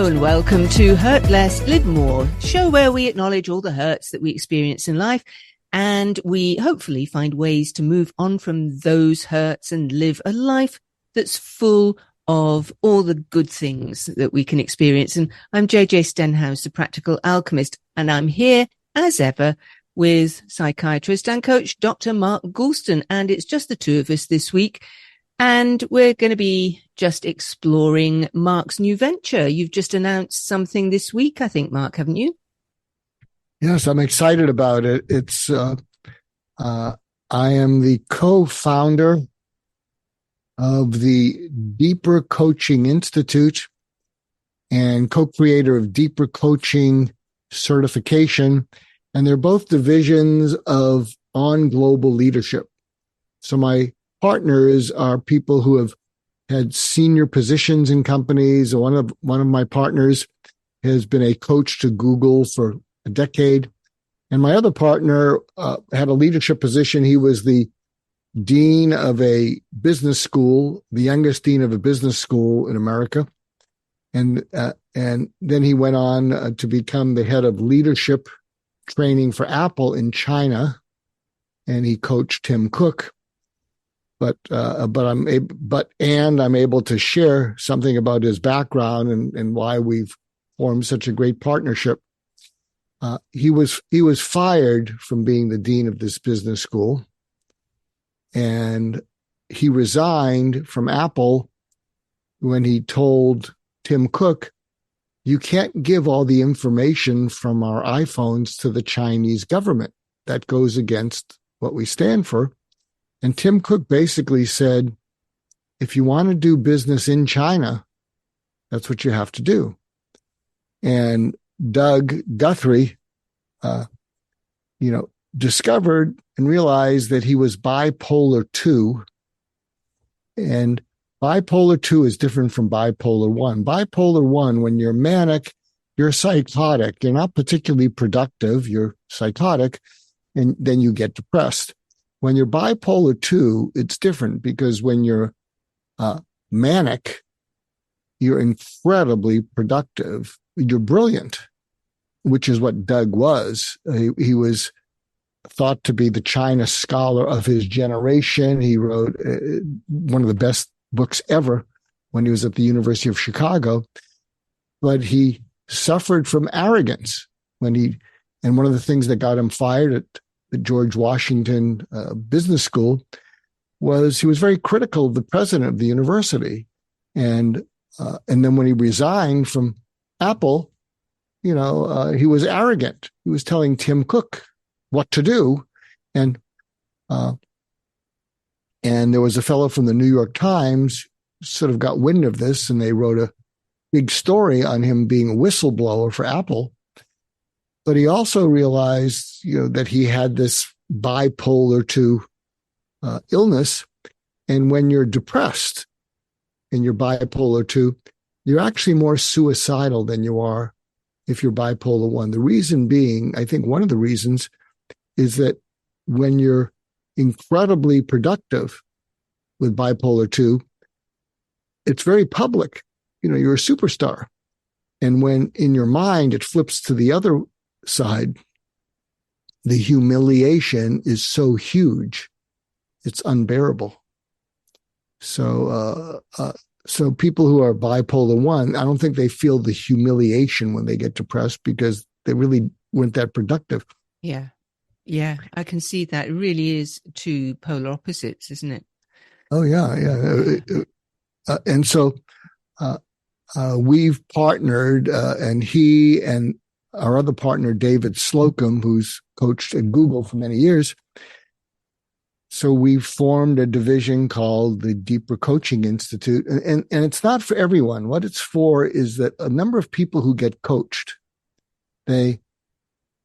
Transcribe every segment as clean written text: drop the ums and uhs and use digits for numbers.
Hello and welcome to Hurt Less, Live More, show where we acknowledge all the hurts that we experience in life and we hopefully find ways to move on from those hurts and live a life that's full of all the good things that we can experience. And I'm JJ Stenhouse, the practical alchemist, and I'm here as ever with psychiatrist and coach Dr. Mark Goulston, and it's just the two of us this week. And we're going to be just exploring Mark's new venture. You've just announced something this week, I think, Mark, haven't you? Yes, I'm excited about it. I am the co-founder of the Deeper Coaching Institute and co-creator of Deeper Coaching Certification. And they're both divisions of On Global Leadership. So my partners are people who have had senior positions in companies. One of my partners has been a coach to Google for a decade. And my other partner had a leadership position. He was the dean of a business school, the youngest dean of a business school in America. And then he went on to become the head of leadership training for Apple in China. And he coached Tim Cook. But I'm able to share something about his background and why we've formed such a great partnership. He was fired from being the dean of this business school, and he resigned from Apple when he told Tim Cook, "You can't give all the information from our iPhones to the Chinese government. That goes against what we stand for." And Tim Cook basically said, if you want to do business in China, that's what you have to do. And Doug Guthrie, discovered and realized that he was bipolar 2. And bipolar 2 is different from bipolar 1. Bipolar 1, when you're manic, you're psychotic. You're not particularly productive. You're psychotic, and then you get depressed. When you're bipolar 2, it's different because when you're manic, you're incredibly productive. You're brilliant, which is what Doug was. He was thought to be the China scholar of his generation. He wrote one of the best books ever when he was at the University of Chicago. But he suffered from arrogance and one of the things that got him fired at the George Washington Business School was he was very critical of the president of the university. And then when he resigned from Apple, he was arrogant. He was telling Tim Cook what to do. And there was a fellow from the New York Times sort of got wind of this, and they wrote a big story on him being a whistleblower for Apple. But he also realized, that he had this bipolar 2 illness. And when you're depressed and you're bipolar 2, you're actually more suicidal than you are if you're bipolar 1. The reason being, I think one of the reasons is that when you're incredibly productive with bipolar 2, it's very public. You're a superstar. And when in your mind it flips to the other side, the humiliation is so huge, it's unbearable. So people who are bipolar 1, I don't think they feel the humiliation when they get depressed because they really weren't that productive. Yeah, I can see that. It really is two polar opposites, isn't it? Oh, yeah. And so we've partnered, and he and our other partner, David Slocum, who's coached at Google for many years. So we've formed a division called the Deeper Coaching Institute. And it's not for everyone. What it's for is that a number of people who get coached, they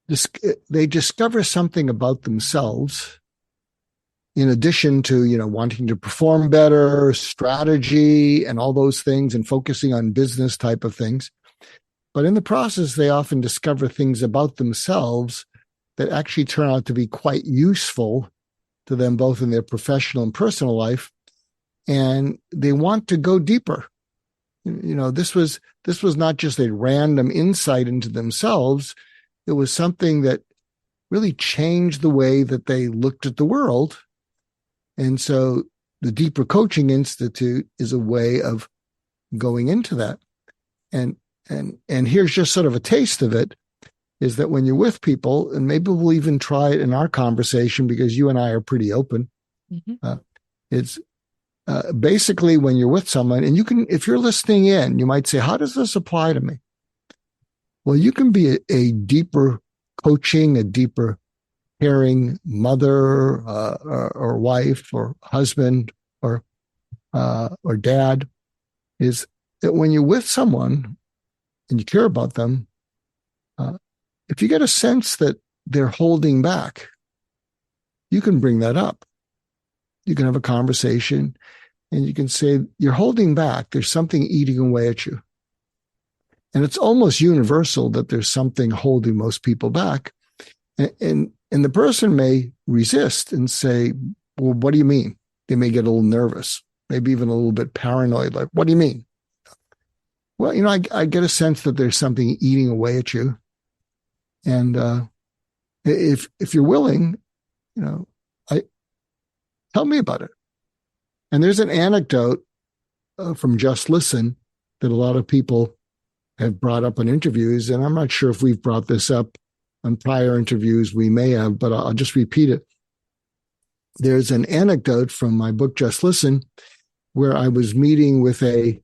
discover something about themselves in addition to, wanting to perform better, strategy, and all those things, and focusing on business type of things. But in the process, they often discover things about themselves that actually turn out to be quite useful to them, both in their professional and personal life. And they want to go deeper. This was not just a random insight into themselves. It was something that really changed the way that they looked at the world. And so the Deeper Coaching Institute is a way of going into that. And here's just sort of a taste of it, is that when you're with people, and maybe we'll even try it in our conversation because you and I are pretty open. Mm-hmm. It's basically when you're with someone, and you can, if you're listening in, you might say, how does this apply to me? Well, you can be a deeper coaching, a deeper caring mother or wife or husband or dad, is that when you're with someone and you care about them, if you get a sense that they're holding back, you can bring that up. You can have a conversation and you can say, you're holding back. There's something eating away at you. And it's almost universal that there's something holding most people back. And the person may resist and say, well, what do you mean? They may get a little nervous, maybe even a little bit paranoid. Like, what do you mean? Well, I get a sense that there's something eating away at you. And if you're willing, tell me about it. And there's an anecdote from Just Listen that a lot of people have brought up in interviews, and I'm not sure if we've brought this up on prior interviews. We may have, but I'll just repeat it. There's an anecdote from my book, Just Listen, where I was meeting with a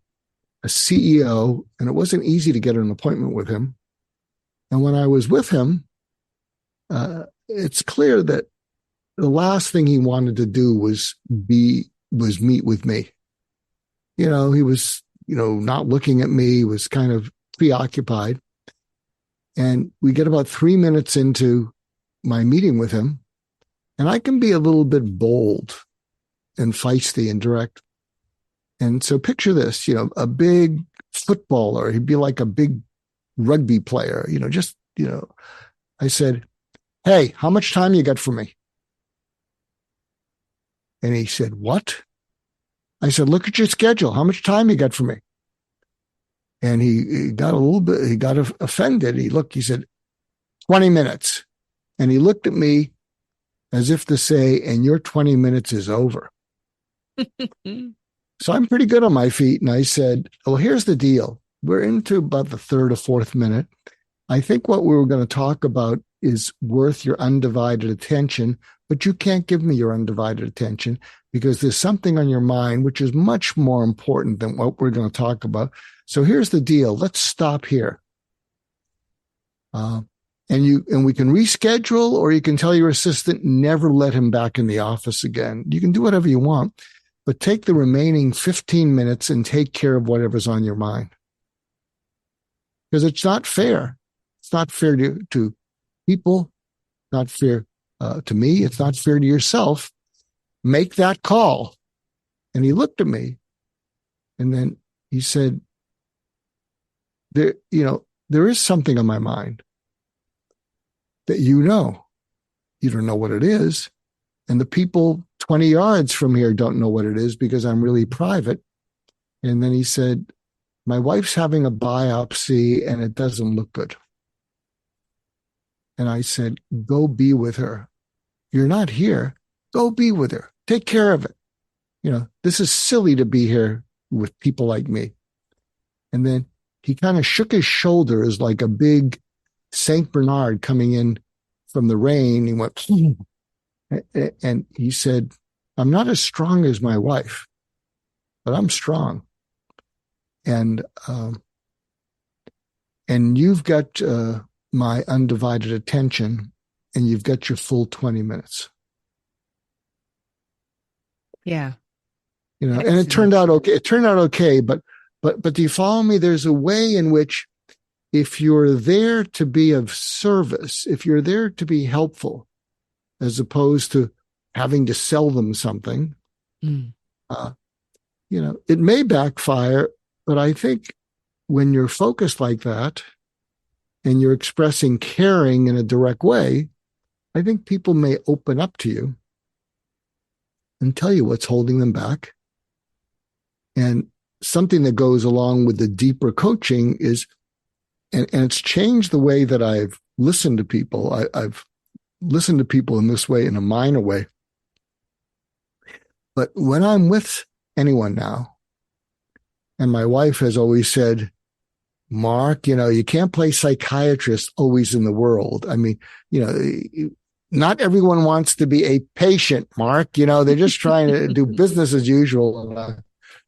CEO, and it wasn't easy to get an appointment with him. And when I was with him, it's clear that the last thing he wanted to do was meet with me. He was, not looking at me, was kind of preoccupied. And we get about 3 minutes into my meeting with him, and I can be a little bit bold and feisty and direct. And so picture this, a big footballer. He'd be like a big rugby player, I said, hey, how much time you got for me? And he said, what? I said, look at your schedule. How much time you got for me? And he got offended. He said, 20 minutes. And he looked at me as if to say, and your 20 minutes is over. So I'm pretty good on my feet. And I said, well, here's the deal. We're into about the third or fourth minute. I think what we were going to talk about is worth your undivided attention, but you can't give me your undivided attention because there's something on your mind which is much more important than what we're going to talk about. So here's the deal. Let's stop here. And we can reschedule, or you can tell your assistant, never let him back in the office again. You can do whatever you want, but take the remaining 15 minutes and take care of whatever's on your mind. Because it's not fair. It's not fair to people, not fair to me. It's not fair to yourself. Make that call. And he looked at me and then he said, there is something on my mind that you don't know what it is. And the people 20 yards from here don't know what it is because I'm really private. And then he said, my wife's having a biopsy and it doesn't look good. And I said, go be with her. You're not here. Go be with her. Take care of it. This is silly to be here with people like me. And then he kind of shook his shoulders like a big Saint Bernard coming in from the rain. He went, and he said, I'm not as strong as my wife, but I'm strong. And you've got my undivided attention, and you've got your full 20 minutes. Yeah. And it turned out okay. But do you follow me? There's a way in which if you're there to be of service, if you're there to be helpful, as opposed to having to sell them something, it may backfire. But I think when you're focused like that and you're expressing caring in a direct way, I think people may open up to you and tell you what's holding them back. And something that goes along with the deeper coaching is, and it's changed the way that I've listened to people. I've listened to people in this way, in a minor way. But when I'm with anyone now, and my wife has always said, Mark, you can't play psychiatrist always in the world. I mean, not everyone wants to be a patient, Mark. They're just trying to do business as usual.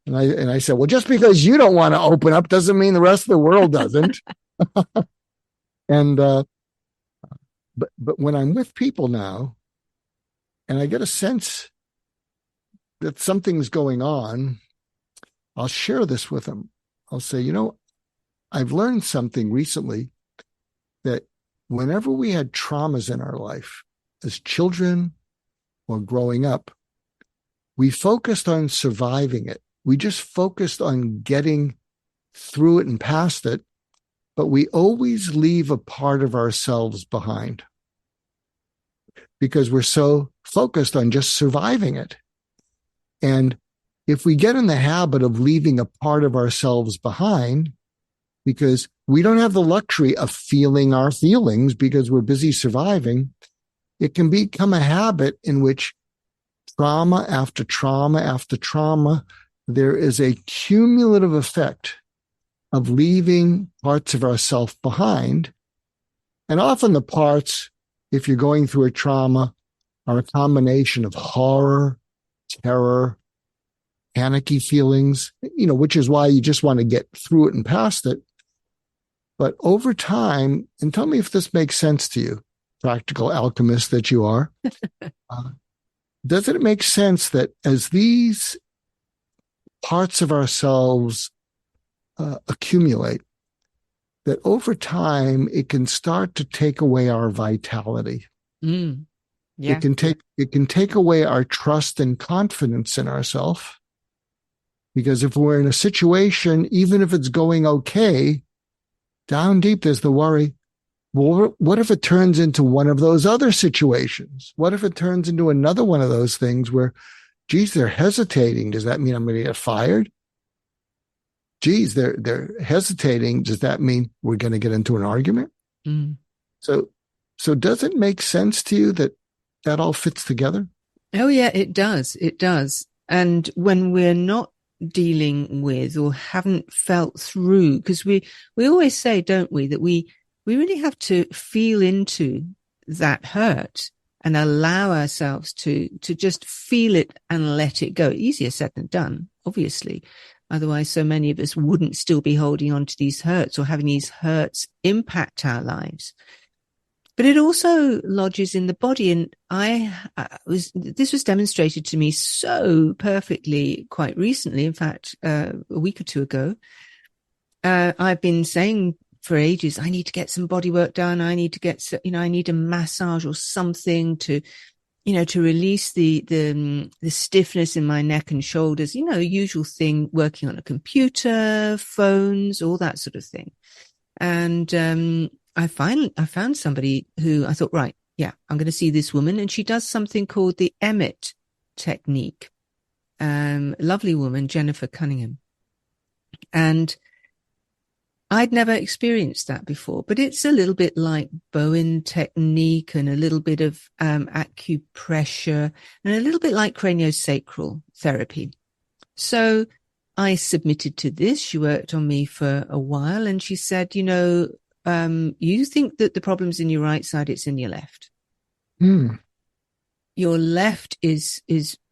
And I said, well, just because you don't want to open up doesn't mean the rest of the world doesn't. And but when I'm with people now, and I get a sense that something's going on, I'll share this with them. I'll say, I've learned something recently, that whenever we had traumas in our life as children or growing up, we focused on surviving it. We just focused on getting through it and past it, but we always leave a part of ourselves behind because we're so focused on just surviving it. And if we get in the habit of leaving a part of ourselves behind, because we don't have the luxury of feeling our feelings because we're busy surviving, it can become a habit in which trauma after trauma after trauma, there is a cumulative effect of leaving parts of ourselves behind. And often the parts, if you're going through a trauma, are a combination of horror, terror, panicky feelings, which is why you just want to get through it and past it. But over time, and tell me if this makes sense to you, practical alchemist that you are, does it make sense that as these parts of ourselves accumulate, that over time it can start to take away our vitality? Yeah. It can take away our trust and confidence in ourselves. Because if we're in a situation, even if it's going okay, down deep there's the worry, well, what if it turns into one of those other situations? What if it turns into another one of those things where, geez, they're hesitating. Does that mean I'm going to get fired? Geez, they're hesitating. Does that mean we're going to get into an argument? So does it make sense to you that all fits together? Oh, yeah, it does. It does. And when we're not dealing with or haven't felt through, because we always say, don't we, that we really have to feel into that hurt and allow ourselves to just feel it and let it go. Easier said than done, obviously. Otherwise, so many of us wouldn't still be holding on to these hurts or having these hurts impact our lives. But it also lodges in the body. And this was demonstrated to me so perfectly quite recently. In fact, a week or two ago, I've been saying for ages, I need to get some body work done. I need to get, I need a massage or something to release the stiffness in my neck and shoulders, usual thing, working on a computer, phones, all that sort of thing. And, I found somebody who I thought, right, yeah, I'm going to see this woman. And she does something called the Emmett technique. Lovely woman, Jennifer Cunningham. And I'd never experienced that before, but it's a little bit like Bowen technique and a little bit of acupressure and a little bit like craniosacral therapy. So I submitted to this. She worked on me for a while and she said, you think that the problem's in your right side, it's in your left. Your left is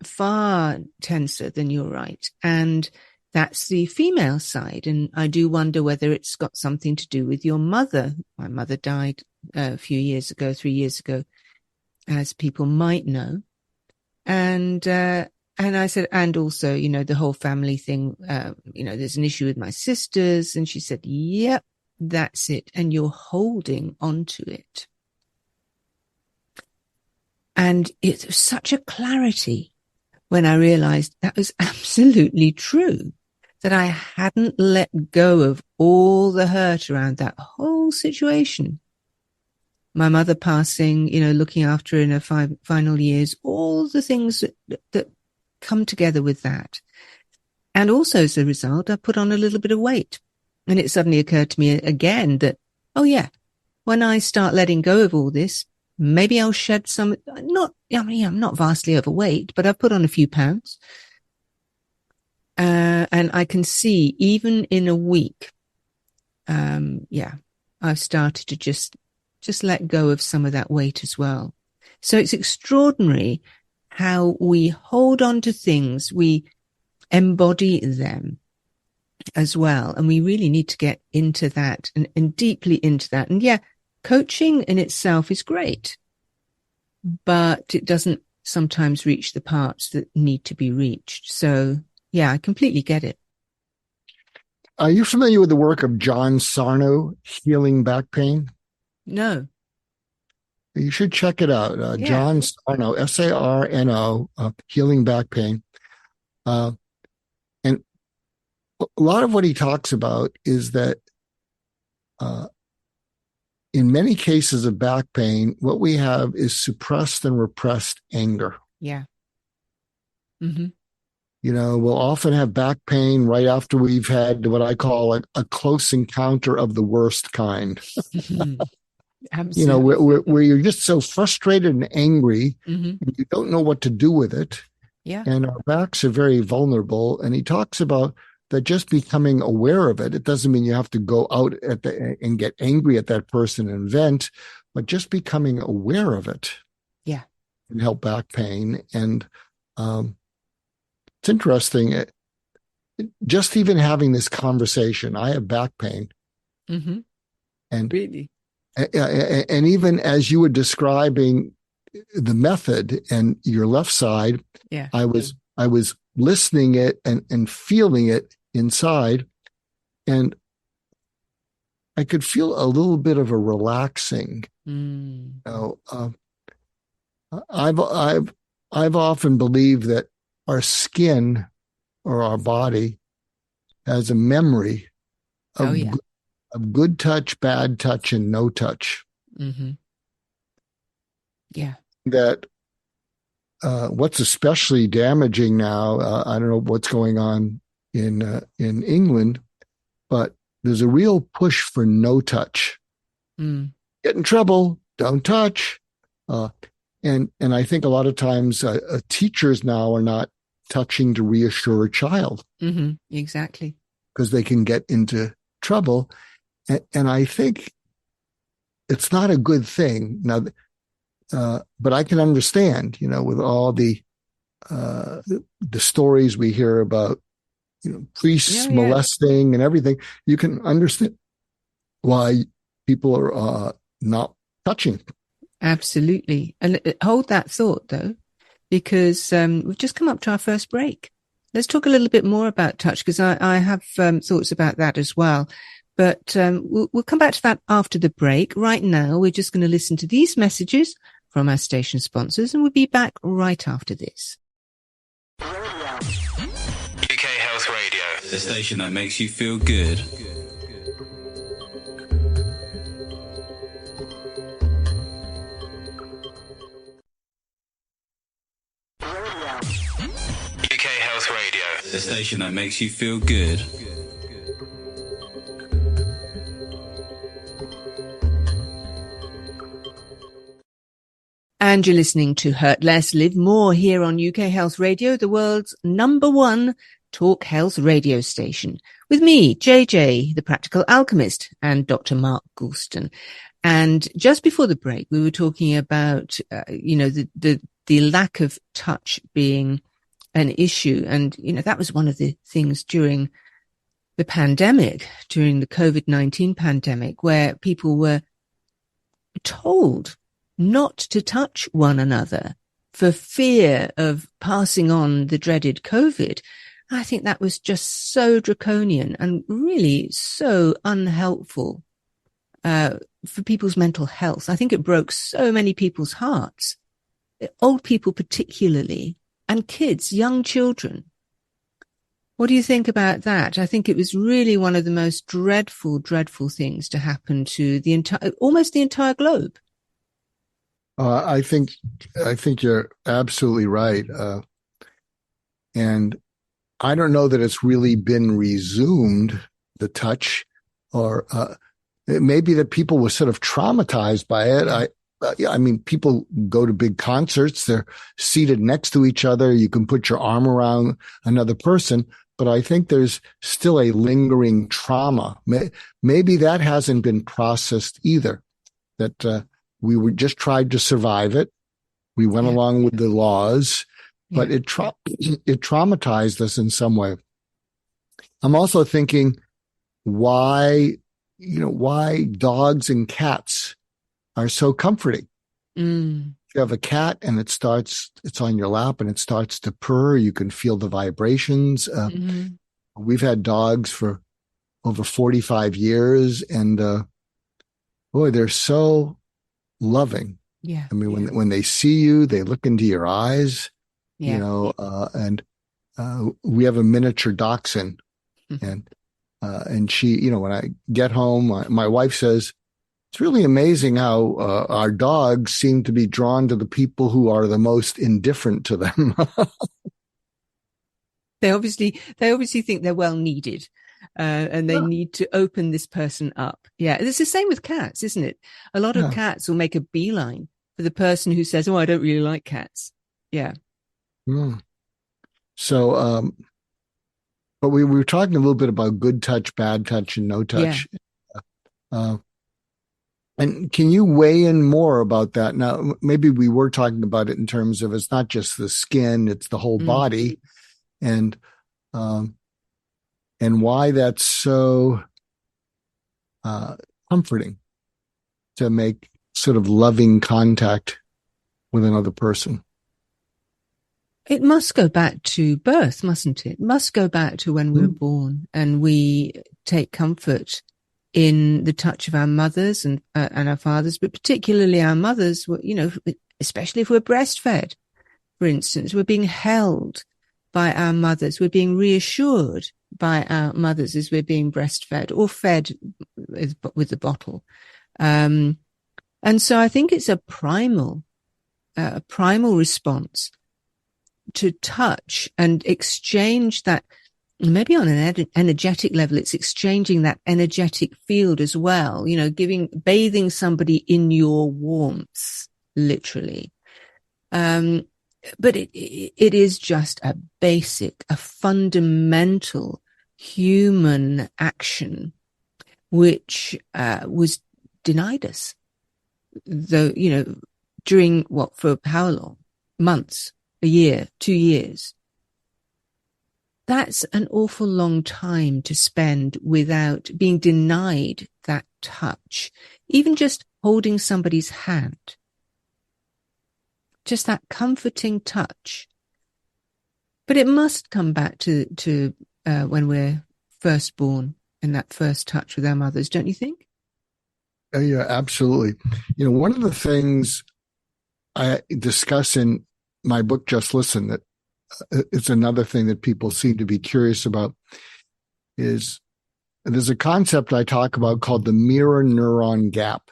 far tenser than your right. And that's the female side. And I do wonder whether it's got something to do with your mother. My mother died a few years ago, 3 years ago, as people might know. And I said, and also, the whole family thing, there's an issue with my sisters. And she said, yep. That's it. And you're holding onto it. And it's such a clarity when I realized that was absolutely true, that I hadn't let go of all the hurt around that whole situation. My mother passing, looking after her in her final years, all the things that come together with that. And also as a result, I put on a little bit of weight. And it suddenly occurred to me again that, oh yeah, when I start letting go of all this, maybe I'll shed some, I'm not vastly overweight, but I've put on a few pounds. And I can see even in a week, I've started to just let go of some of that weight as well. So it's extraordinary how we hold on to things, we embody them as well. And we really need to get into that and deeply into that. And yeah, coaching in itself is great, but it doesn't sometimes reach the parts that need to be reached. So yeah, I completely get it. Are you familiar with the work of John Sarno, Healing Back Pain? No. You should check it out. Yeah. John Sarno, Sarno, Healing Back Pain. And a lot of what he talks about is that in many cases of back pain, what we have is suppressed and repressed anger. Yeah. Mm-hmm. You know, we'll often have back pain right after we've had what I call a close encounter of the worst kind. Absolutely. You know, where you're just so frustrated and angry, mm-hmm. and you don't know what to do with it. Yeah. And our backs are very vulnerable. And he talks about that just becoming aware of it. It doesn't mean you have to go out and get angry at that person and vent, but just becoming aware of it. Yeah. Can help back pain. And it's interesting. Just even having this conversation, I have back pain. Mm-hmm. And really, and even as you were describing the method and your left side, yeah, I was listening it and feeling it inside, and I could feel a little bit of a relaxing. Mm. You know, I've often believed that our skin or our body has a memory of good touch, bad touch, and no touch. Mm-hmm. Yeah. That what's especially damaging now, I don't know what's going on in England, but there's a real push for no touch. Mm. Get in trouble, don't touch. And I think a lot of times teachers now are not touching to reassure a child. Mm-hmm. Exactly. Because they can get into trouble. And I think it's not a good thing. Now, but I can understand, you know, with all the stories we hear about, you know, priests molesting and everything, you can understand why people are not touching. Absolutely. And hold that thought, though, because we've just come up to our first break. Let's talk a little bit more about touch, because I have thoughts about that as well. But we'll come back to that after the break. Right now, we're just going to listen to these messages from our station sponsors, and we'll be back right after this. UK Health Radio, the station that makes you feel good. UK Health Radio, the station that makes you feel good. And you're listening to Hurt Less, Live More here on UK Health Radio, the world's #1 talk health radio station. With me, JJ, the Practical Alchemist, and Dr. Mark Goulston. And just before the break, we were talking about, the lack of touch being an issue. And, you know, that was one of the things during the pandemic, during the COVID-19 pandemic, where people were told not to touch one another for fear of passing on the dreaded COVID. I think that was just so draconian and really so unhelpful for people's mental health. I think it broke so many people's hearts, old people particularly, and kids, young children. What do you think about that? I think it was really one of the most dreadful, dreadful things to happen to almost the entire globe. I think you're absolutely right. And I don't know that it's really been resumed, the touch, or it may be that people were sort of traumatized by it. I mean, people go to big concerts. They're seated next to each other. You can put your arm around another person, but I think there's still a lingering trauma. Maybe that hasn't been processed either, that we were just tried to survive it. We went along with the laws, but it traumatized us in some way. I'm also thinking why dogs and cats are so comforting. If you have a cat and it's on your lap and it starts to purr, you can feel the vibrations. We've had dogs for over 45 years, and boy, they're so loving. Yeah. I mean, when they see you, they look into your eyes, and we have a miniature dachshund, and she, when I get home, my wife says, it's really amazing how our dogs seem to be drawn to the people who are the most indifferent to them. They obviously think they're well needed, and they need to open this person up. Yeah, it's the same with cats, isn't it? A lot of cats will make a beeline for the person who says, "Oh, I don't really like cats." Yeah. So, but we were talking a little bit about good touch, bad touch, and no touch. And can you weigh in more about that? Now, maybe we were talking about it in terms of it's not just the skin, it's the whole body, and why that's so comforting to make sort of loving contact with another person. It must go back to birth, mustn't it? It must go back to when we were born, and we take comfort in the touch of our mothers and our fathers, but particularly our mothers. Especially if we're breastfed, for instance, we're being held by our mothers. We're being reassured by our mothers as we're being breastfed or fed with the bottle. And so I think it's a primal response to touch and exchange that. Maybe on an energetic level, it's exchanging that energetic field as well, bathing somebody in your warmth, literally. But it is just a fundamental human action, which was denied us, though, during for how long? Months, a year, 2 years. That's an awful long time to spend without being denied that touch, even just holding somebody's hand. Just that comforting touch. But it must come back to when we're first born and that first touch with our mothers, don't you think? Yeah, absolutely. One of the things I discuss in my book, Just Listen, that it's another thing that people seem to be curious about, is there's a concept I talk about called the mirror neuron gap.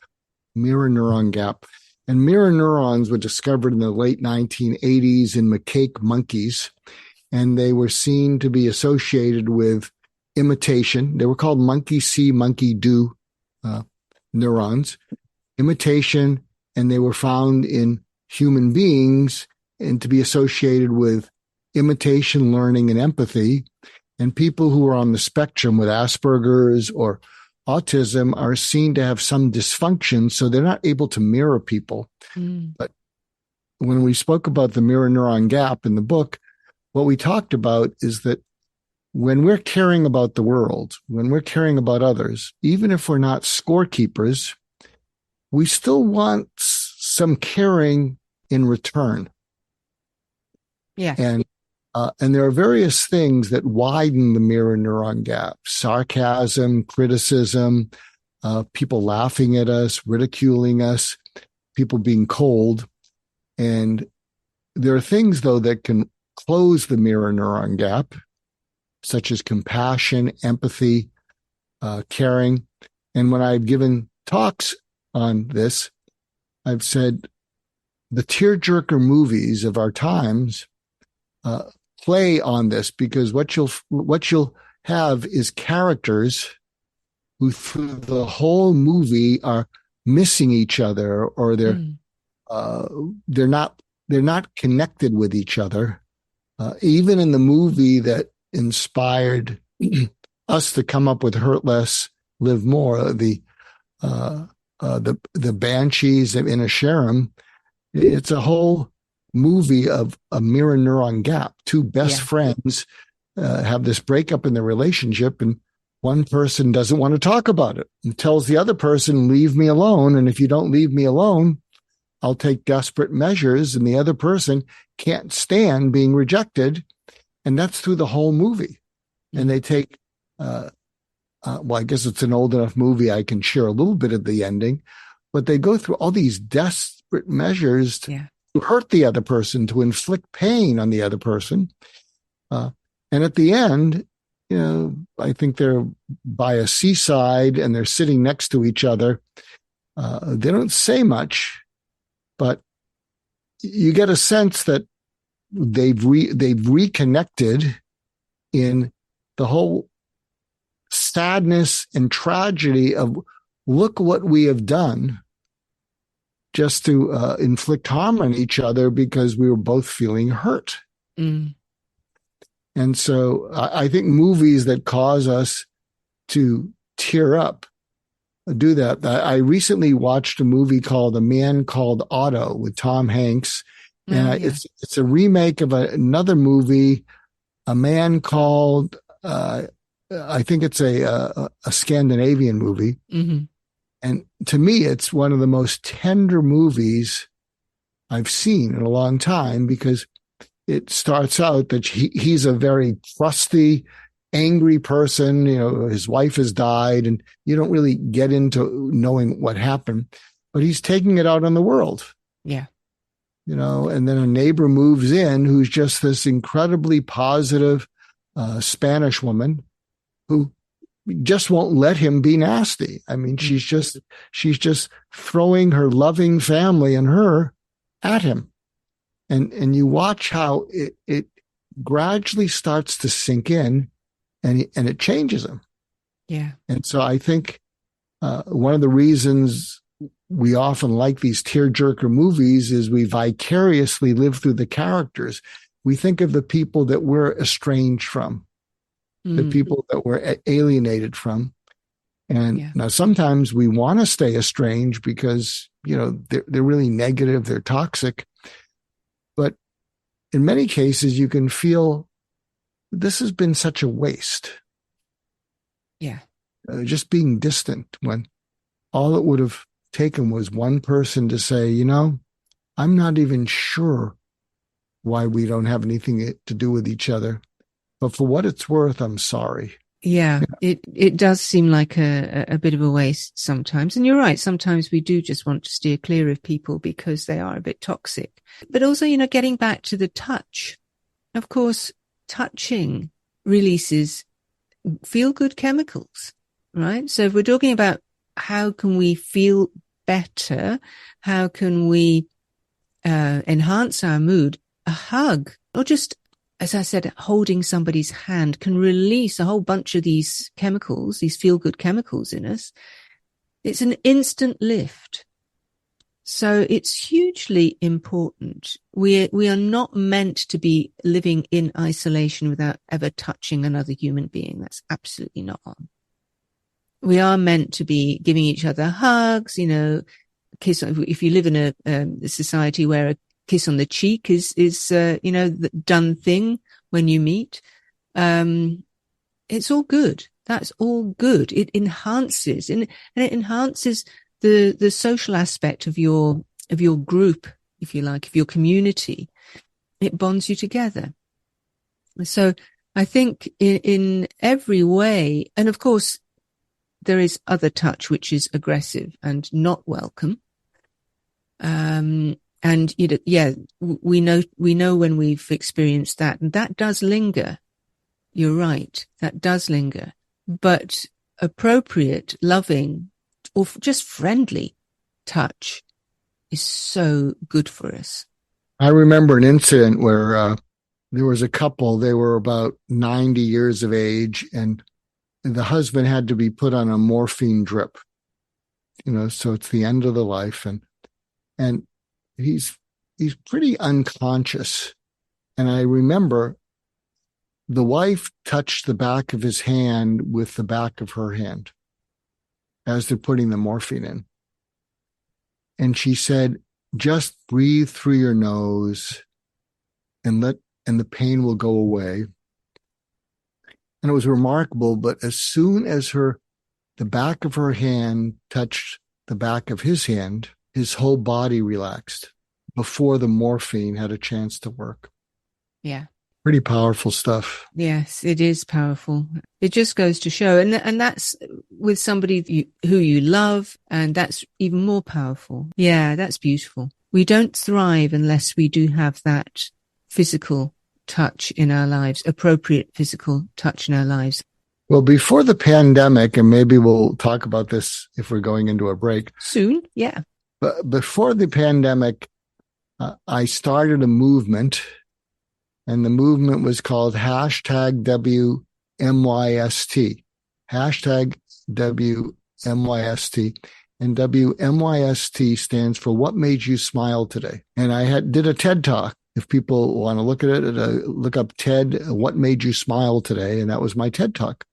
Mirror neuron gap. And mirror neurons were discovered in the late 1980s in macaque monkeys, and they were seen to be associated with imitation. They were called monkey see, monkey do neurons, imitation, and they were found in human beings and to be associated with imitation, learning, and empathy. And people who are on the spectrum with Asperger's or autism are seen to have some dysfunction, so they're not able to mirror people. But when we spoke about the mirror neuron gap in the book, what we talked about is that when we're caring about the world, when we're caring about others, even if we're not scorekeepers, we still want some caring in return. Yeah. And there are various things that widen the mirror neuron gap: sarcasm, criticism, people laughing at us, ridiculing us, people being cold. And there are things, though, that can close the mirror neuron gap, such as compassion, empathy, caring. And when I've given talks on this, I've said the tearjerker movies of our times play on this, because what you'll have is characters who through the whole movie are missing each other, or they're not connected with each other. Even in the movie that inspired us to come up with Hurt Less, Live More, the Banshees of Inisherim, it's a whole movie of a mirror neuron gap. Two best friends have this breakup in their relationship, and one person doesn't want to talk about it and tells the other person, leave me alone. And if you don't leave me alone, I'll take desperate measures. And the other person can't stand being rejected. And that's through the whole movie. And they take, well, I guess it's an old enough movie I can share a little bit of the ending, but they go through all these desperate measures to hurt the other person, to inflict pain on the other person. And at the end, I think they're by a seaside and they're sitting next to each other. They don't say much, but you get a sense that they've reconnected in the whole sadness and tragedy of, look what we have done just to inflict harm on each other because we were both feeling hurt. And so I think movies that cause us to tear up do that. I recently watched a movie called A Man Called Otto with Tom Hanks. And it's a remake of another movie, A Man Called, I think it's a Scandinavian movie. And to me, it's one of the most tender movies I've seen in a long time, because it starts out that he's a very crusty, angry person. His wife has died, and you don't really get into knowing what happened, but he's taking it out on the world. Yeah. And then a neighbor moves in who's just this incredibly positive Spanish woman who just won't let him be nasty. I mean, she's just throwing her loving family and her at him. And you watch how it gradually starts to sink in, and it changes him. Yeah. And so I think one of the reasons we often like these tearjerker movies is we vicariously live through the characters. We think of the people that we're estranged from, the people that we're alienated from. And now sometimes we want to stay estranged because, they're really negative, they're toxic. But in many cases, you can feel this has been such a waste. Yeah. Just being distant, when all it would have taken was one person to say, I'm not even sure why we don't have anything to do with each other, but for what it's worth, I'm sorry. Yeah. It does seem like a bit of a waste sometimes. And you're right. Sometimes we do just want to steer clear of people because they are a bit toxic. But also, getting back to the touch, of course, touching releases feel-good chemicals, right? So if we're talking about how can we feel better, how can we enhance our mood, a hug, or just, as I said, holding somebody's hand can release a whole bunch of these chemicals, these feel-good chemicals in us. It's an instant lift. So it's hugely important. We are not meant to be living in isolation without ever touching another human being. That's absolutely not on. We are meant to be giving each other hugs, kiss. If you live in a society where a kiss on the cheek is the done thing when you meet, it's all good. That's all good. It enhances, and it enhances the social aspect of your group, if you like, of your community. It bonds you together. So I think in every way, and of course there is other touch which is aggressive and not welcome. And we know when we've experienced that, and that does linger. You're right, that does linger. But appropriate, loving, or just friendly touch is so good for us. I remember an incident where there was a couple, they were about 90 years of age, and the husband had to be put on a morphine drip, so it's the end of the life. And he's pretty unconscious. And I remember the wife touched the back of his hand with the back of her hand as they're putting the morphine in. And she said, just breathe through your nose and the pain will go away. And it was remarkable, but as soon as the back of her hand touched the back of his hand, his whole body relaxed before the morphine had a chance to work. Yeah. Pretty powerful stuff. Yes, it is powerful. It just goes to show. And that's with somebody who you love, and that's even more powerful. Yeah, that's beautiful. We don't thrive unless we do have that physical touch in our lives, appropriate physical touch in our lives. Well, before the pandemic, and maybe we'll talk about this if we're going into a break. Soon, yeah. But before the pandemic, I started a movement, and the movement was called #WMYST. #WMYST. And WMYST stands for What Made You Smile Today. And I did a TED Talk. If people want to look at it, look up TED, What Made You Smile Today? And that was my TED Talk.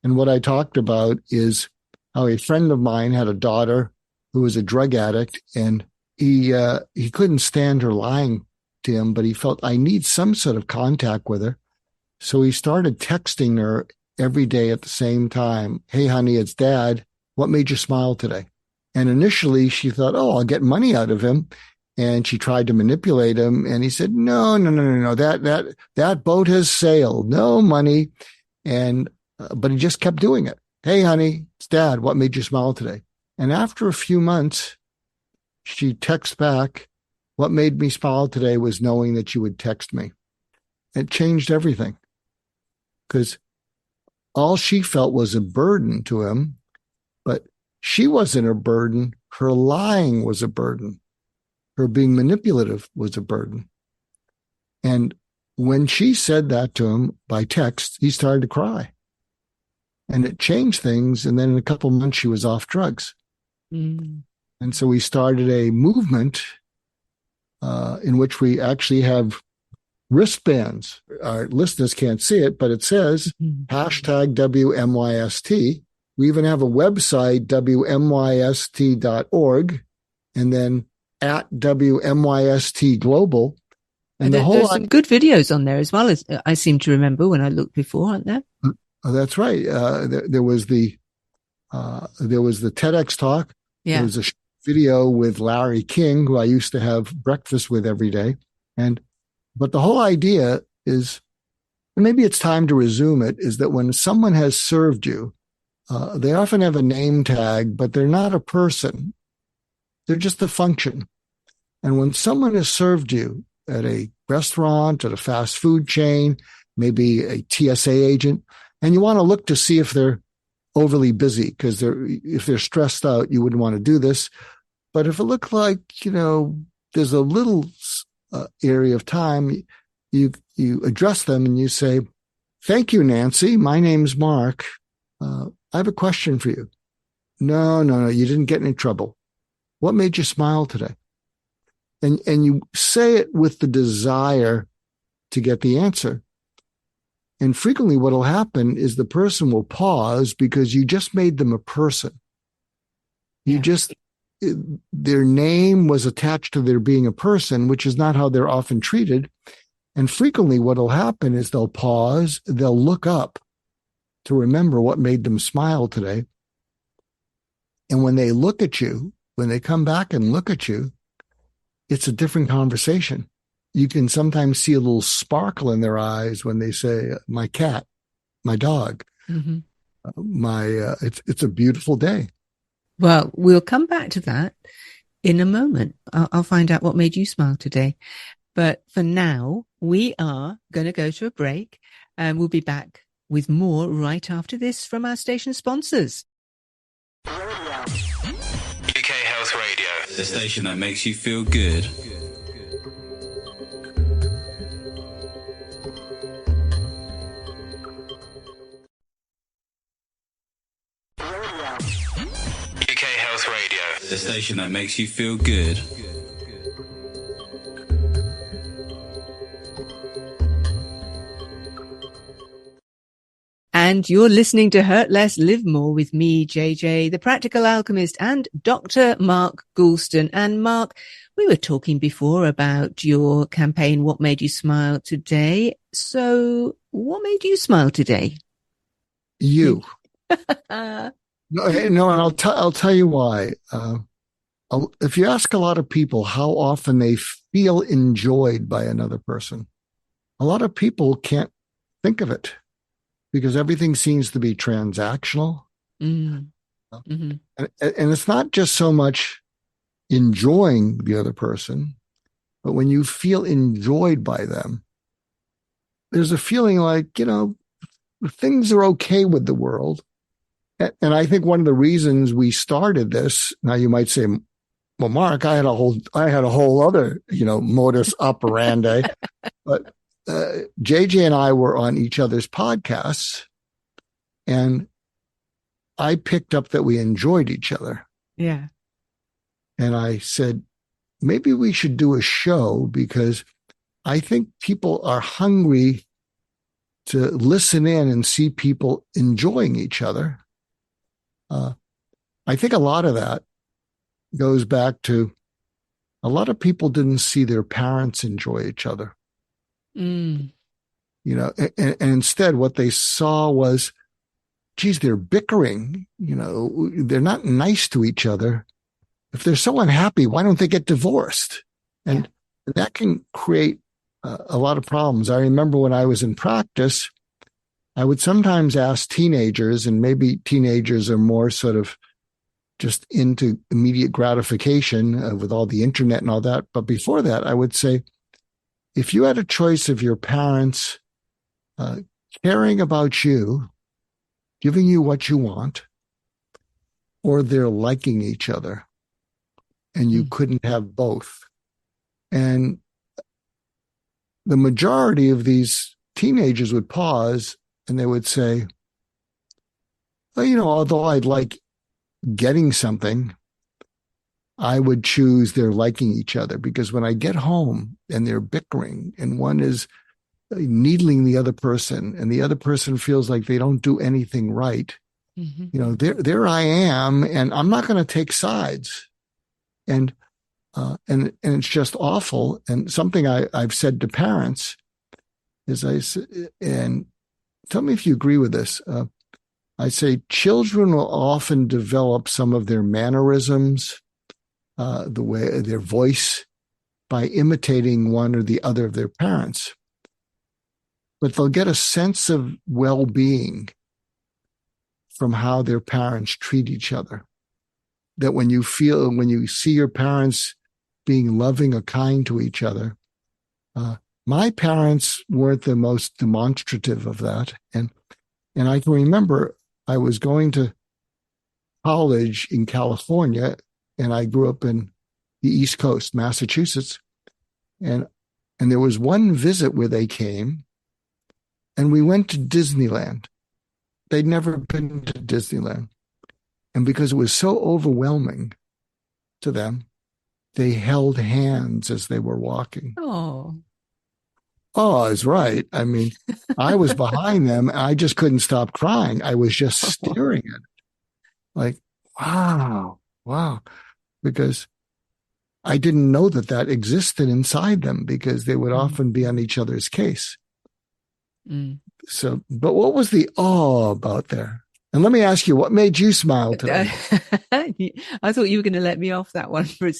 And what I talked about is how a friend of mine had a daughter who was a drug addict, and he couldn't stand her lying to him, but he felt, I need some sort of contact with her. So he started texting her every day at the same time. Hey, honey, it's Dad. What made you smile today? And initially she thought, oh, I'll get money out of him. And she tried to manipulate him. And he said, no. That boat has sailed. No money. And, but he just kept doing it. Hey, honey, it's Dad. What made you smile today? And after a few months, she texts back, what made me smile today was knowing that you would text me. It changed everything, because all she felt was a burden to him, but she wasn't a burden. Her lying was a burden. Her being manipulative was a burden. And when she said that to him by text, he started to cry. And it changed things. And then in a couple of months, she was off drugs. Mm. And so we started a movement in which we actually have wristbands. Our listeners can't see it, but it says #WMYST. We even have a website, WMYST.org, and then @WMYST Global. And there's some good videos on there as well, as I seem to remember when I looked before, aren't there? Oh, that's right. There was the TEDx talk. Yeah. There was a video with Larry King, who I used to have breakfast with every day. But the whole idea is, and maybe it's time to resume it, is that when someone has served you, they often have a name tag, but they're not a person. They're just a function. And when someone has served you at a restaurant, at a fast food chain, maybe a TSA agent, and you want to look to see if they're overly busy, because if they're stressed out, you wouldn't want to do this. But if it looked like, there's a little area of time, you address them and you say, thank you, Nancy. My name's Mark. I have a question for you. No, you didn't get in any trouble. What made you smile today? And you say it with the desire to get the answer. And frequently what will happen is the person will pause because you just made them a person. Their name was attached to their being a person, which is not how they're often treated. And frequently what will happen is they'll pause, they'll look up to remember what made them smile today. And when they look at you, when they come back and look at you, it's a different conversation. You can sometimes see a little sparkle in their eyes when they say, my cat, my dog, it's a beautiful day. Well, we'll come back to that in a moment. I'll find out what made you smile today. But for now, we are going to go to a break, and we'll be back with more right after this from our station sponsors. UK Health Radio, the station that makes you feel good. station that makes you feel good. And you're listening to Hurt Less, Live More with me, JJ, the Practical Alchemist, and Dr. Mark Goulston. And Mark, we were talking before about your campaign, What Made You Smile Today? So what made you smile today? You. No, and I'll tell you why. If you ask a lot of people how often they feel enjoyed by another person, a lot of people can't think of it because everything seems to be transactional. Mm-hmm. And it's not just so much enjoying the other person, but when you feel enjoyed by them, there's a feeling like, things are okay with the world. And I think one of the reasons we started this, now you might say, well, Mark, I had a whole other, modus operandi, but JJ and I were on each other's podcasts, and I picked up that we enjoyed each other. Yeah. And I said, maybe we should do a show because I think people are hungry to listen in and see people enjoying each other. I think a lot of that goes back to a lot of people didn't see their parents enjoy each other. And instead what they saw was, geez, they're bickering, they're not nice to each other. If they're so unhappy, why don't they get divorced? And that can create a lot of problems. I remember when I was in practice, I would sometimes ask teenagers, and maybe teenagers are more sort of just into immediate gratification with all the internet and all that. But before that, I would say, if you had a choice of your parents caring about you, giving you what you want, or they're liking each other, and you couldn't have both. And the majority of these teenagers would pause and they would say, well, although I'd like getting something, I would choose they're liking each other, because when I get home and they're bickering and one is needling the other person and the other person feels like they don't do anything right, there I am, and I'm not going to take sides. And it's just awful. And something I've said to parents is and tell me if you agree with this. I say children will often develop some of their mannerisms, the way their voice, by imitating one or the other of their parents. But they'll get a sense of well-being from how their parents treat each other. That when you see your parents being loving or kind to each other, my parents weren't the most demonstrative of that. And I can remember I was going to college in California, and I grew up in the East Coast, Massachusetts. And there was one visit where they came, and we went to Disneyland. They'd never been to Disneyland. And because it was so overwhelming to them, they held hands as they were walking. Oh, I was right. I mean, I was behind them, and I just couldn't stop crying. I was just staring at it. Like, wow. Because I didn't know that existed inside them, because they would often be on each other's case. So, but what was the awe about there? And let me ask you, what made you smile today? I thought you were going to let me off that one for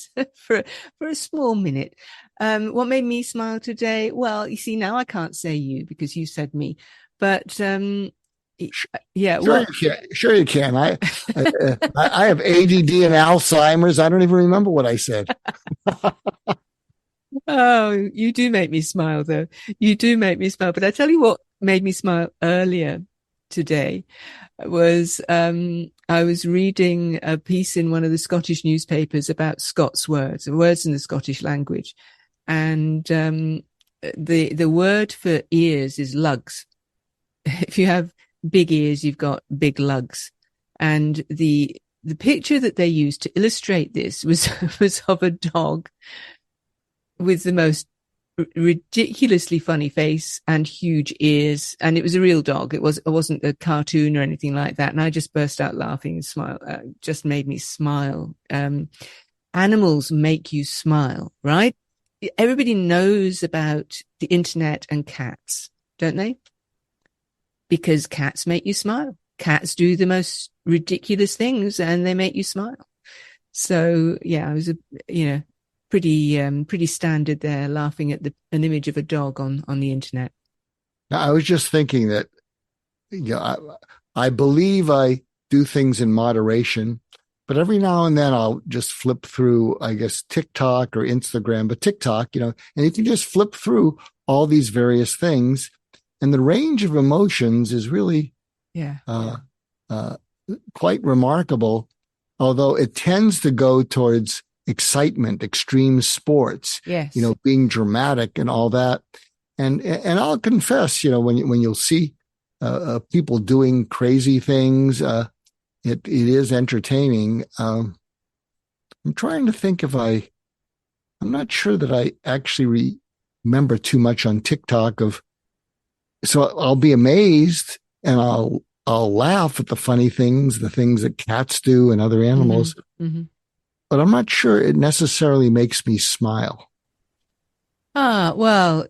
a small minute. What made me smile today? Well, you see, now I can't say you because you said me, but yeah. Sure you can. I have ADD and Alzheimer's. I don't even remember what I said. Oh, you do make me smile, though. You do make me smile. But I tell you what made me smile earlier today was I was reading a piece in one of the Scottish newspapers about Scots words in the Scottish language. And the word for ears is lugs. If you have big ears, you've got big lugs. And the the picture that they used to illustrate this was was of a dog with the most ridiculously funny face and huge ears, and it was a real dog. It wasn't a cartoon or anything like that. And I just burst out laughing and smile. Just made me smile. Animals make you smile, right? Everybody knows about the internet and cats, don't they? Because cats make you smile. Cats do the most ridiculous things and they make you smile. So yeah, I was pretty standard there, laughing at an image of a dog on the internet. Now, I was just thinking that, I believe I do things in moderation, but every now and then I'll just flip through, I guess, TikTok or Instagram, but TikTok, and you can just flip through all these various things, and the range of emotions is really quite remarkable, although it tends to go towards excitement, extreme sports, yes, being dramatic and all that. And I'll confess, when you'll see people doing crazy things, it is entertaining. I'm trying to think I'm not sure that I actually remember too much on TikTok so I'll be amazed and I'll laugh at the funny things, the things that cats do and other animals. Mm-hmm. But I'm not sure it necessarily makes me smile. Well,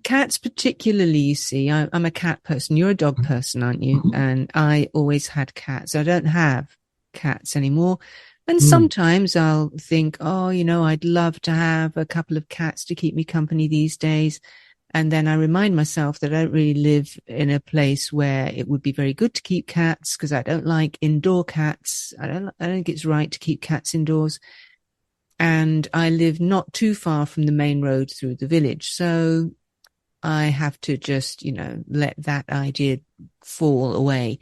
cats particularly, you see, I'm a cat person. You're a dog person, aren't you? And I always had cats. I don't have cats anymore. And sometimes I'll think, I'd love to have a couple of cats to keep me company these days. And then I remind myself that I don't really live in a place where it would be very good to keep cats, because I don't like indoor cats. I don't think it's right to keep cats indoors. And I live not too far from the main road through the village. So I have to just, let that idea fall away.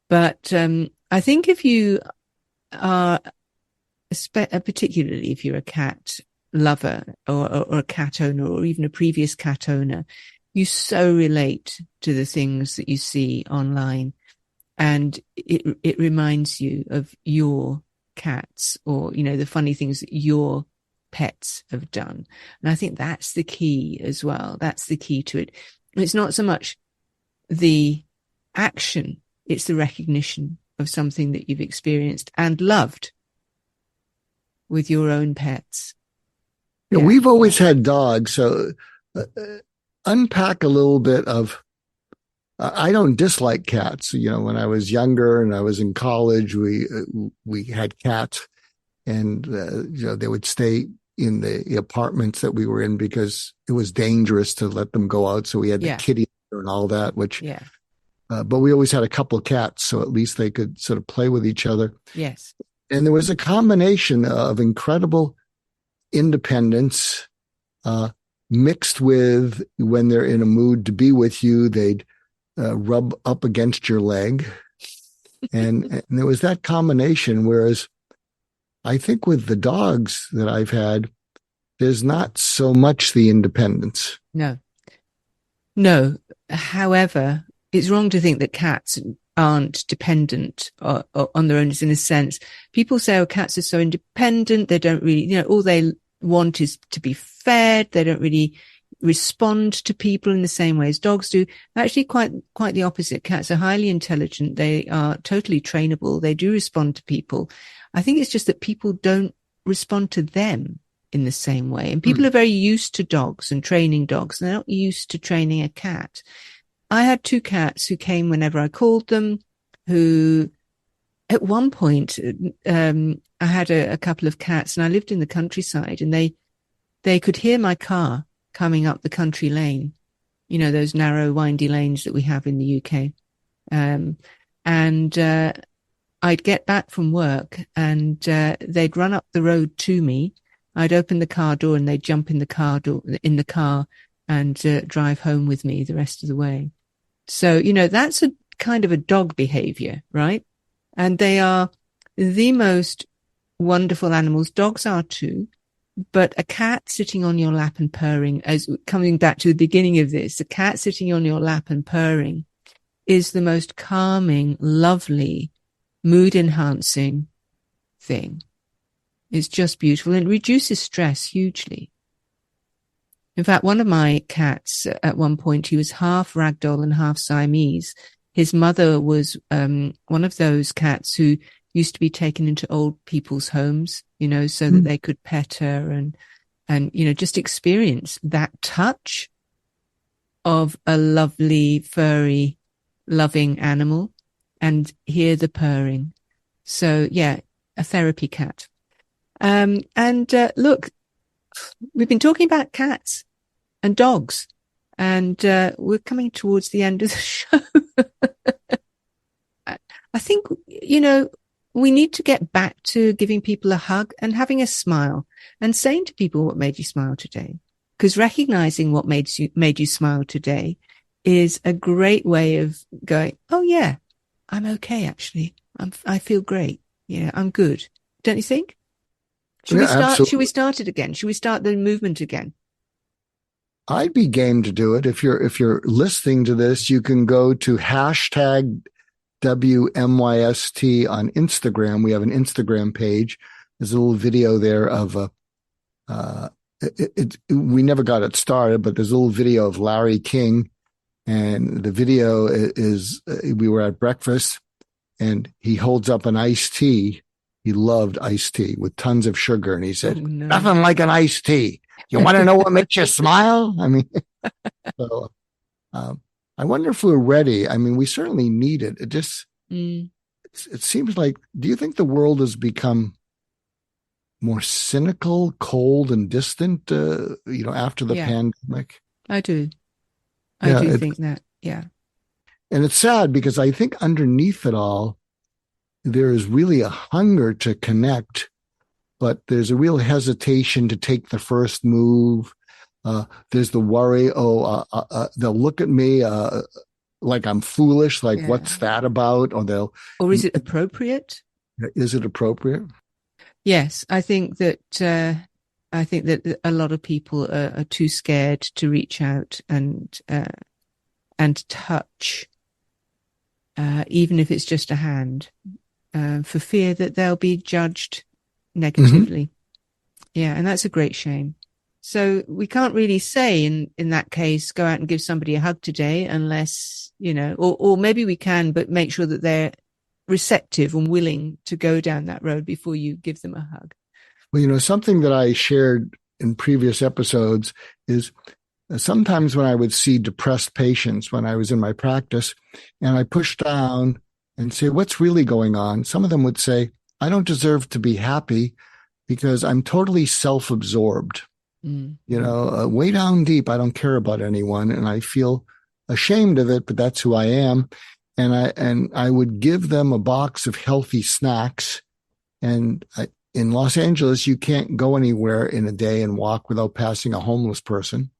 But I think if you are, particularly if you're a cat lover or a cat owner, or even a previous cat owner, you so relate to the things that you see online, and it reminds you of your cats, or the funny things that your pets have done. And I think that's the key as well. That's the key to it. It's not so much the action, it's the recognition of something that you've experienced and loved with your own pets. Yeah. We've always had dogs, so unpack a little bit of. I don't dislike cats. When I was younger and I was in college, we had cats, and they would stay in the apartments that we were in because it was dangerous to let them go out. So we had the kitty and all that, but we always had a couple of cats, so at least they could sort of play with each other. Yes. And there was a combination of incredible independence, mixed with, when they're in a mood to be with you, they'd rub up against your leg. And there was that combination. Whereas I think with the dogs that I've had, there's not so much the independence. No. However, it's wrong to think that cats aren't dependent on their own, in a sense. People say, cats are so independent. They don't really, all they want is to be fed. They don't really respond to people in the same way as dogs do. Actually, quite the opposite. Cats are highly intelligent. They are totally trainable. They do respond to people. I think it's just that people don't respond to them in the same way. And people are very used to dogs and training dogs. And they're not used to training a cat. I had two cats who came whenever I called them, who at one point, I had a couple of cats, and I lived in the countryside, and they could hear my car coming up the country lane, those narrow, windy lanes that we have in the UK. And I'd get back from work, and they'd run up the road to me. I'd open the car door, and they'd jump in the car and drive home with me the rest of the way. So, that's a kind of a dog behavior, right? And they are the most wonderful animals. Dogs are too. But a cat sitting on your lap and purring, as coming back to the beginning of this, a cat sitting on your lap and purring is the most calming, lovely, mood enhancing thing. It's just beautiful, and it reduces stress hugely. In fact, one of my cats at one point, he was half ragdoll and half Siamese. His mother was one of those cats who used to be taken into old people's homes, so that they could pet her and just experience that touch of a lovely, furry, loving animal and hear the purring. So yeah, a therapy cat. Look, we've been talking about cats and dogs, and we're coming towards the end of the show. I think, we need to get back to giving people a hug and having a smile and saying to people what made you smile today. Because recognizing what made you smile today is a great way of going, oh yeah, I'm okay, actually. I feel great. Yeah, I'm good. Don't you think? Should we start it again? Should we start the movement again? I'd be game to do it. If you're listening to this, you can go to hashtag WMYST on Instagram. We have an Instagram page. There's a little video there of we never got it started, but there's a little video of Larry King, and the video is we were at breakfast and he holds up an iced tea. He loved iced tea with tons of sugar, and he said, "Nothing like an iced tea. You want to know what makes you smile?" I mean, so I wonder if we're ready. I mean, we certainly need it. It just it seems like. Do you think the world has become more cynical, cold, and distant? After the pandemic. I do. I do think that. Yeah. And it's sad because I think underneath it all, there is really a hunger to connect, but there's a real hesitation to take the first move. There's the worry, they'll look at me like I'm foolish, like what's that about? Or is it appropriate? Is it appropriate? Yes, I think that a lot of people are too scared to reach out and touch, even if it's just a hand, for fear that they'll be judged negatively. Mm-hmm. Yeah, and that's a great shame. So we can't really say in that case, go out and give somebody a hug today, unless, or maybe we can, but make sure that they're receptive and willing to go down that road before you give them a hug. Well, something that I shared in previous episodes is sometimes when I would see depressed patients when I was in my practice, and I push down and say, what's really going on? Some of them would say, I don't deserve to be happy because I'm totally self-absorbed. Way down deep, I don't care about anyone, and I feel ashamed of it, but that's who I am. And I would give them a box of healthy snacks. And in Los Angeles, you can't go anywhere in a day and walk without passing a homeless person.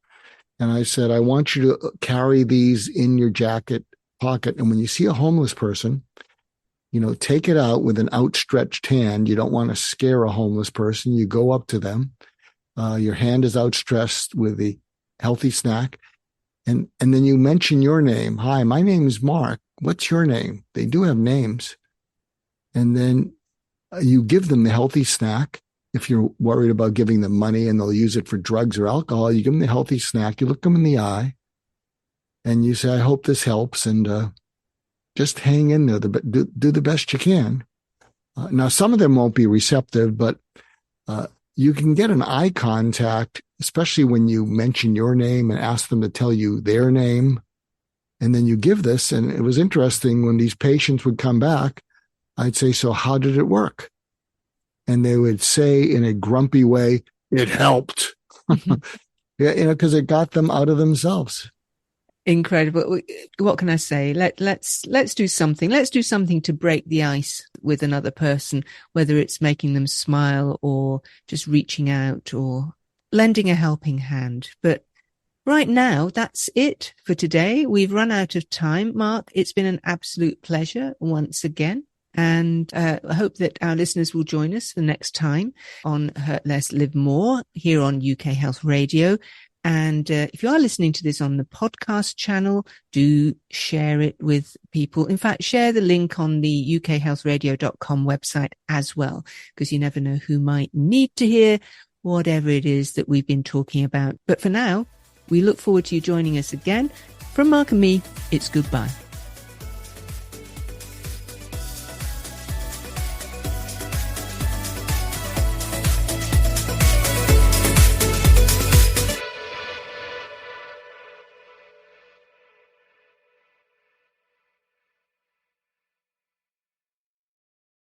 And I said, I want you to carry these in your jacket pocket. And when you see a homeless person, take it out with an outstretched hand. You don't want to scare a homeless person. You go up to them. Your hand is outstretched with the healthy snack. And then you mention your name. Hi, my name is Mark. What's your name? They do have names. And then you give them the healthy snack. If you're worried about giving them money and they'll use it for drugs or alcohol, you give them the healthy snack. You look them in the eye and you say, I hope this helps. And just hang in there. Do the best you can. Now, some of them won't be receptive, but you can get an eye contact, especially when you mention your name and ask them to tell you their name. And then you give this. And it was interesting when these patients would come back, I'd say, so how did it work? And they would say in a grumpy way, it helped. Because it got them out of themselves. Incredible. What can I say? Let's do something. Let's do something to break the ice with another person, whether it's making them smile or just reaching out or lending a helping hand. But right now, that's it for today. We've run out of time. Mark, it's been an absolute pleasure once again. And I hope that our listeners will join us for next time on Hurt Less, Live More here on UK Health Radio. And if you are listening to this on the podcast channel, do share it with people. In fact, share the link on the ukhealthradio.com website as well, because you never know who might need to hear whatever it is that we've been talking about. But for now, we look forward to you joining us again. From Mark and me, it's goodbye.